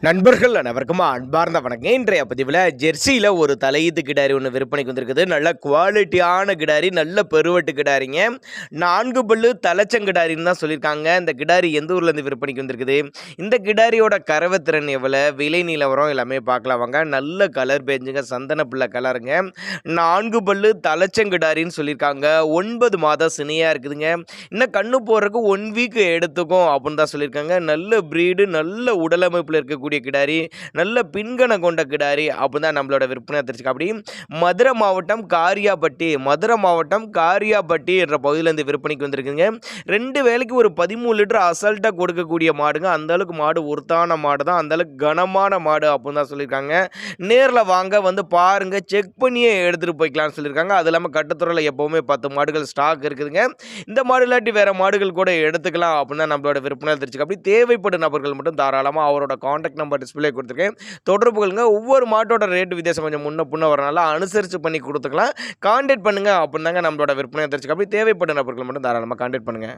நண்பர்கள் அனைவருக்கும் அன்பார்ந்த வணக்கம். இன்றைய பதிவில் ஜெர்சியில் ஒரு தலையீத்து கிடாரி ஒன்று விற்பனைக்கு வந்திருக்குது. நல்ல குவாலிட்டியான கிடாரி, நல்ல பெருவெட்டு கிடாரிங்க. 4 பல்லு தலைச்சங்கிடாரின்னு தான் சொல்லியிருக்காங்க. இந்த கிடாரி எந்த ஊர்லேருந்து விற்பனைக்கு வந்திருக்குது, இந்த கிடாரியோட கறவைத்திறன் எவ்வளோ, விலை நிலவரம் எல்லாமே பார்க்கலாம் வாங்க. நல்ல கலர் பேஞ்சுங்க, சந்தன பிள்ளை கலருங்க. 4 பல்லு தலைச்சங்கிடாரின்னு சொல்லியிருக்காங்க. 9 மாதம் சினையாக இருக்குதுங்க. இன்னும் கண்ணு போடுறதுக்கு 1 வீக் எடுத்துக்கும் அப்படின்னு தான் சொல்லியிருக்காங்க. நல்ல ப்ரீடு, நல்ல உடலமைப்பில் இருக்கக்கூடிய கிடாரி, நல்ல பின்கண கொண்ட கிடாரி அப்படின்னு தான் நம்மளோட விற்பனை தெரிஞ்சுக்க. அப்படி மதுரை மாவட்டம் காரியாபட்டி என்ற பகுதியிலேருந்து விற்பனைக்கு வந்திருக்குங்க. 2 வேலைக்கு ஒரு 13 லிட்டர் அசல்ட்டாக கொடுக்கக்கூடிய மாடுங்க. அந்த அளவுக்கு மாடு ஒருத்தான மாடு தான், அந்த அளவுக்கு கனமான மாடு அப்படின்னு தான் சொல்லியிருக்காங்க. நேரில் வாங்க, வந்து பாருங்க, செக் பண்ணியே எடுத்துகிட்டு போய்க்கலாம்னு சொல்லியிருக்காங்க. அது இல்லாமல் கட்டுத்துறையில் எப்போவுமே 10 மாடுகள் ஸ்டாக் இருக்குதுங்க. இந்த மாடு இல்லாட்டி வேறு மாடுகள் கூட எடுத்துக்கலாம் அப்படின்னு தான் நம்மளோட விற்பனை தெரிஞ்சுக்க. அப்படி தேவைப்படும் நபர்கள் மட்டும் தாராளமாக அவரோட காண்டாக்ட் நம்பர் டிஸ்பிளே கொடுத்துருக்கேன், தொடர்பு கொள்ளுங்க. ஒவ்வொரு மாட்டோட ரேட்டு வித்தியாசம் கொஞ்சம் முன்ன பின்ன வரனால அனுசரித்து பண்ணி கொடுத்துக்கலாம். கான்டாக்ட் பண்ணுங்க அப்படின்னு தாங்க நம்மளோட விற்பனை தெரிஞ்சுக்க. அப்படி தேவைப்படும் நபர்கள் மட்டும் தாராளமாக கான்டாக்ட் பண்ணுங்கள்.